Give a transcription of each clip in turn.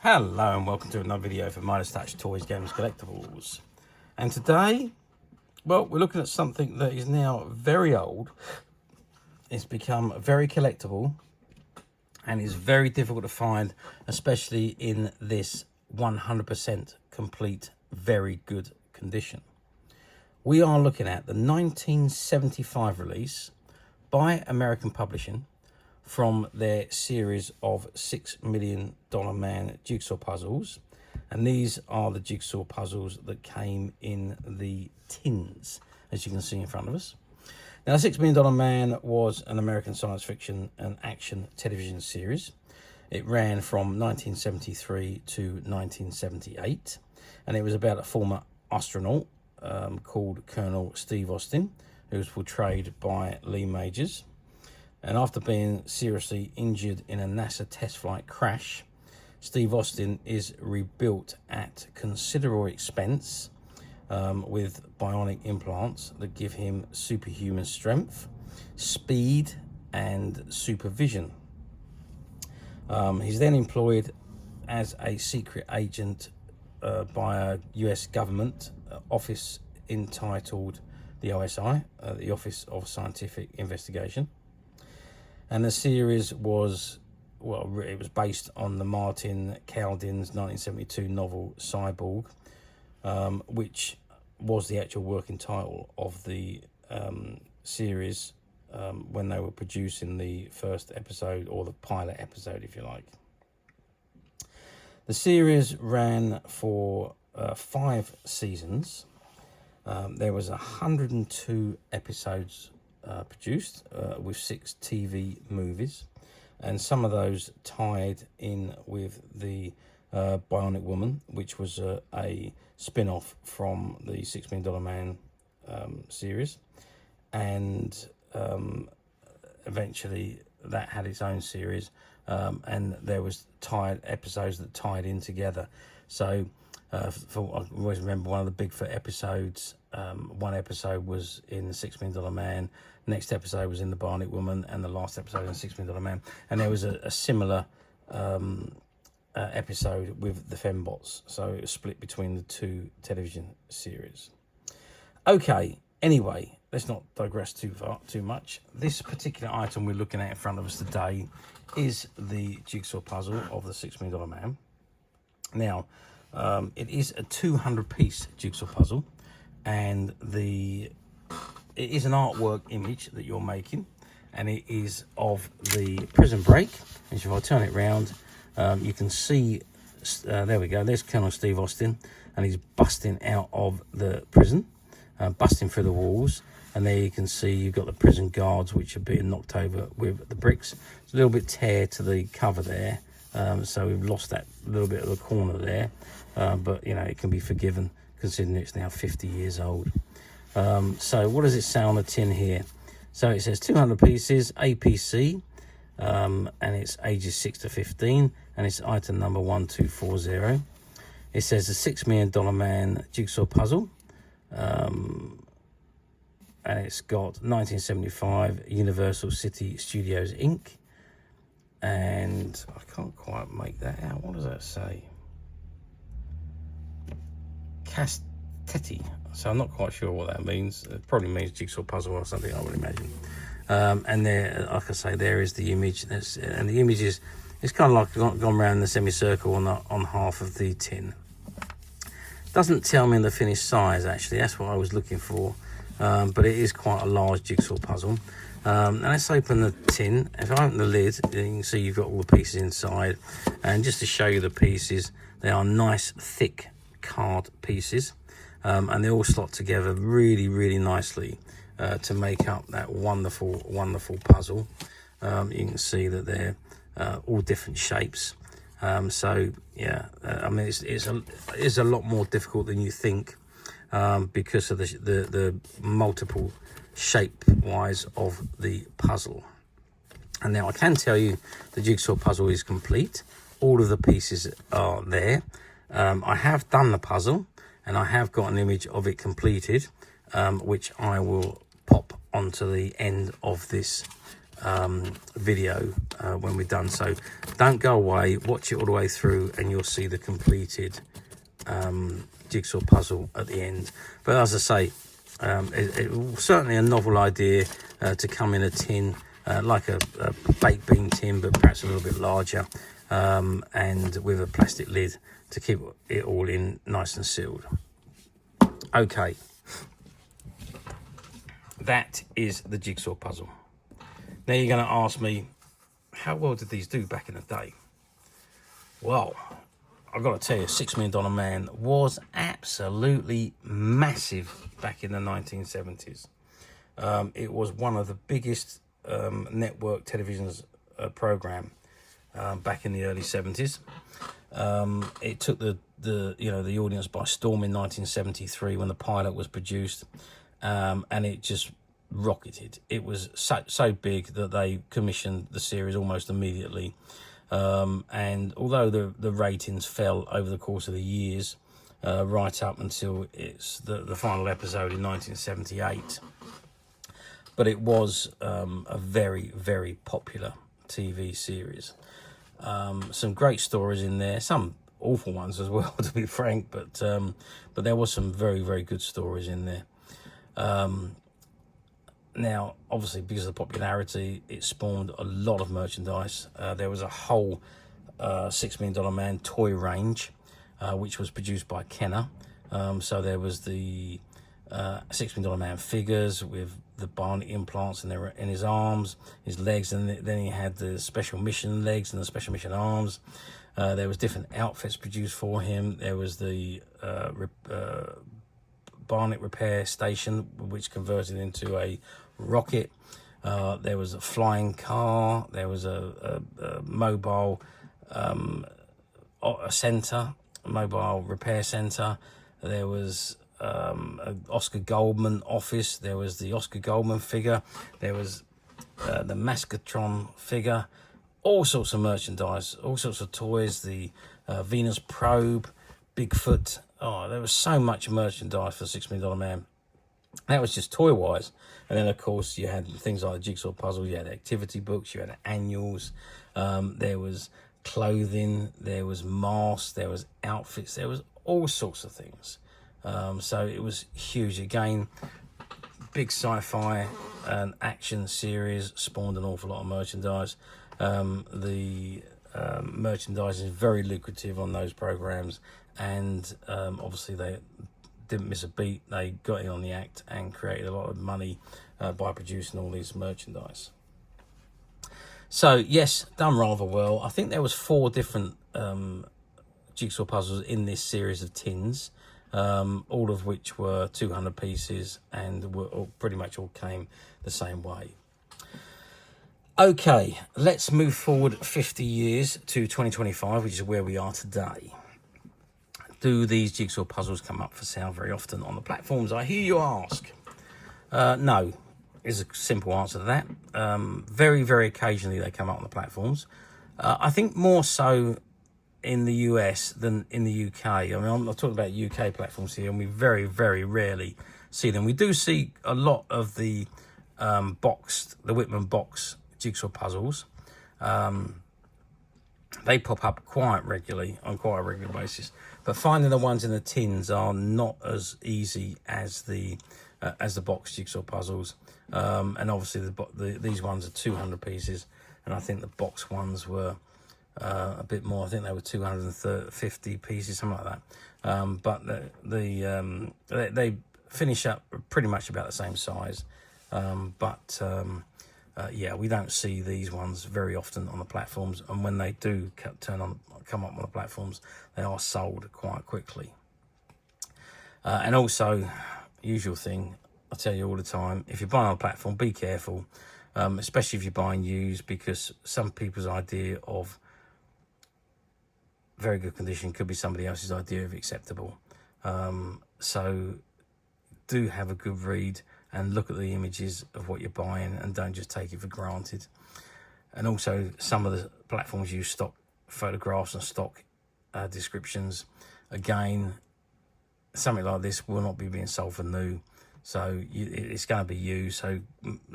Hello and welcome to another video for Midas Touch Toys, Games, Collectibles. And today, well, we're looking at something that is now very old. It's become very collectible and is very difficult to find, especially in this 100% complete, very good condition. We are looking at the 1975 release by American Publishing from their series of $6 Million Man jigsaw puzzles. And these are the jigsaw puzzles that came in the tins, as you can see in front of us. Now, $6 Million Man was an American science fiction and action television series. It ran from 1973 to 1978, and it was about a former astronaut called Colonel Steve Austin, who was portrayed by Lee Majors. And after being seriously injured in a NASA test flight crash, Steve Austin is rebuilt at considerable expense with bionic implants that give him superhuman strength, speed, and supervision. He's then employed as a secret agent by a US government office entitled the OSI, the Office of Scientific Investigation. And the series was, well, it was based on the Martin Caldin's 1972 novel Cyborg, which was the actual working title of the series when they were producing the first episode, or the pilot episode, if you like. The series ran for 5 seasons. There was 102 episodes produced with 6 TV movies, and some of those tied in with the Bionic Woman, which was a spin-off from the $6 Million Man series, and eventually that had its own series, and there was tied episodes that tied in together. So I always remember one of the Bigfoot episodes. One episode was in the $6 Million Man, next episode was in the Bionic Woman, and the last episode in the $6 Million Man. And there was a similar episode with the Fembots, so it was split between the 2 television series. Okay, anyway, let's not digress too much. This particular item we're looking at in front of us today is the jigsaw puzzle of the $6 Million Man. Now, it is a 200-piece jigsaw puzzle, and it is an artwork image that you're making, and it is of the prison break. And if I turn it round, you can see, there we go, there's Colonel Steve Austin, and he's busting out of the prison, busting through the walls. And there you can see you've got the prison guards, which are being knocked over with the bricks. It's a little bit tear to the cover there, so we've lost that little bit of the corner there, but you know, it can be forgiven considering it's now 50 years old. So what does it say on the tin here? So it says 200 pieces, APC, and it's ages 6 to 15, and it's item number 1240. It says the $6 Million Man jigsaw puzzle, and it's got 1975 Universal City Studios Inc. And I can't quite make that out. What does that say? Castetti. So I'm not quite sure what that means. It probably means jigsaw puzzle or something, I would imagine. And there, like I say, there is the image. And the image is, it's kind of like gone around the semicircle on half of the tin. Doesn't tell me the finished size, actually. That's what I was looking for. But it is quite a large jigsaw puzzle. And let's open the tin. If I open the lid, you can see you've got all the pieces inside. And just to show you the pieces, they are nice, thick card pieces. And they all slot together really, really nicely to make up that wonderful, wonderful puzzle. You can see that they're all different shapes. So, yeah, I mean, it's a lot more difficult than you think. Because of the multiple shape-wise of the puzzle. And now I can tell you the jigsaw puzzle is complete. All of the pieces are there. I have done the puzzle, and I have got an image of it completed, which I will pop onto the end of this video when we're done. So don't go away, watch it all the way through, and you'll see the completed jigsaw puzzle at the end. But as I say, it was certainly a novel idea to come in a tin, like a baked bean tin, but perhaps a little bit larger, and with a plastic lid to keep it all in nice and sealed. Okay, that is the jigsaw puzzle. Now you're going to ask me, how well did these do back in the day? Well, I've got to tell you, $6 Million Man was absolutely massive back in the 1970s. It was one of the biggest network television's program back in the early 70s. It took the audience by storm in 1973 when the pilot was produced, and it just rocketed. It was so big that they commissioned the series almost immediately. And although the ratings fell over the course of the years, right up until the final episode in 1978, but it was a very, very popular TV series. Some great stories in there, some awful ones as well, to be frank, but there was some very, very good stories in there. Now, obviously, because of the popularity, it spawned a lot of merchandise. There was a whole $6 Million Man toy range, which was produced by Kenner. So there was the $6 Million Man figures with the bionic implants in his arms, his legs, and then he had the special mission legs and the special mission arms. There was different outfits produced for him. There was the bionic repair station, which converted into a rocket. There was a flying car. There was a mobile mobile repair center. There was an Oscar Goldman office. There was the Oscar Goldman figure. There was the Mascotron figure. All sorts of merchandise, all sorts of toys. The Venus probe, Bigfoot. Oh, there was so much merchandise for $6 Million Man. That was just toy-wise. And then, of course, you had things like the jigsaw puzzle. You had activity books. You had annuals. There was clothing. There was masks. There was outfits. There was all sorts of things. So it was huge. Again, big sci-fi and action series spawned an awful lot of merchandise. The merchandise is very lucrative on those programs. And obviously they didn't miss a beat. They got in on the act and created a lot of money by producing all these merchandise. So yes, done rather well. I think there was 4 different jigsaw puzzles in this series of tins, all of which were 200 pieces and pretty much all came the same way. Okay, let's move forward 50 years to 2025, which is where we are today. Do these jigsaw puzzles come up for sale very often on the platforms, I hear you ask? No, is a simple answer to that. Very, very occasionally they come up on the platforms. I think more so in the US than in the UK. I mean, I'm talking about UK platforms here, and we very, very rarely see them. We do see a lot of the Whitman box jigsaw puzzles. They pop up quite regularly, on quite a regular basis. But finding the ones in the tins are not as easy as the box jigsaw puzzles. And obviously these ones are 200 pieces, and I think the box ones were a bit more. I think they were 250 pieces, something like that. But they finish up pretty much about the same size. Yeah, we don't see these ones very often on the platforms, and when they do come up on the platforms, they are sold quite quickly. And also, usual thing, I tell you all the time, if you're buying on a platform, be careful, especially if you're buying used, because some people's idea of very good condition could be somebody else's idea of acceptable. So do have a good read and look at the images of what you're buying, and don't just take it for granted. And also, some of the platforms use stock photographs and stock descriptions. Again, something like this will not be being sold for new. So it's going to be used. So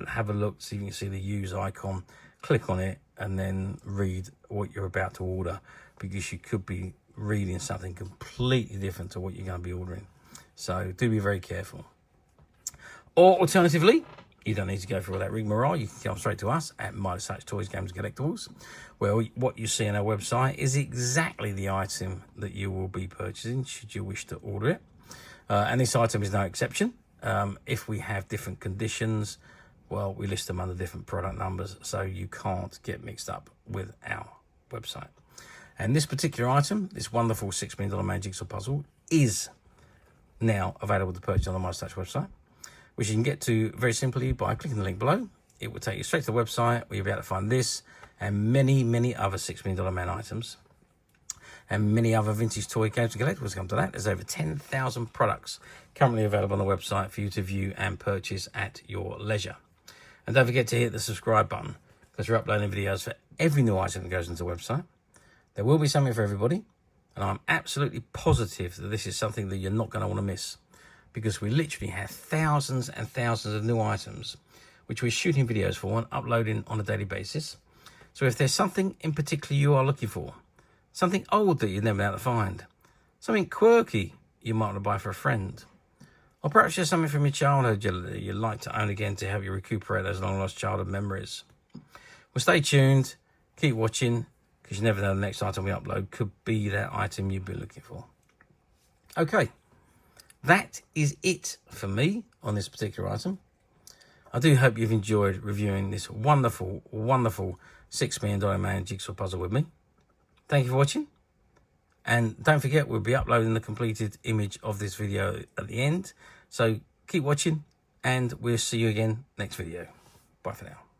have a look, see if you can see the use icon, click on it, and then read what you're about to order, because you could be reading something completely different to what you're going to be ordering. So do be very careful. Or alternatively, you don't need to go through all that rigmarole. You can come straight to us at Midas Touch Toys, Games and Collectibles, where what you see on our website is exactly the item that you will be purchasing should you wish to order it. And this item is no exception. If we have different conditions, well, we list them under different product numbers, so you can't get mixed up with our website. And this particular item, this wonderful $6 Million Man Jigsaw puzzle, is now available to purchase on the Midas Touch website, which you can get to very simply by clicking the link below. It will take you straight to the website where you'll be able to find this and many, many other $6 Million Man items, and many other vintage toy games and collectibles. Come to that. There's over 10,000 products currently available on the website for you to view and purchase at your leisure. And don't forget to hit the subscribe button, because we're uploading videos for every new item that goes into the website. There will be something for everybody, and I'm absolutely positive that this is something that you're not going to want to miss, because we literally have thousands and thousands of new items which we're shooting videos for and uploading on a daily basis. So if there's something in particular you are looking for, something old that you've never been able to find, something quirky you might want to buy for a friend, or perhaps just something from your childhood you'd like to own again to help you recuperate those long-lost childhood memories. Well, stay tuned, keep watching, because you never know the next item we upload could be that item you've been looking for. Okay, that is it for me on this particular item. I do hope you've enjoyed reviewing this wonderful, wonderful $6 Million Man Jigsaw puzzle with me. Thank you for watching, and don't forget we'll be uploading the completed image of this video at the end, so keep watching and we'll see you again next video. Bye for now.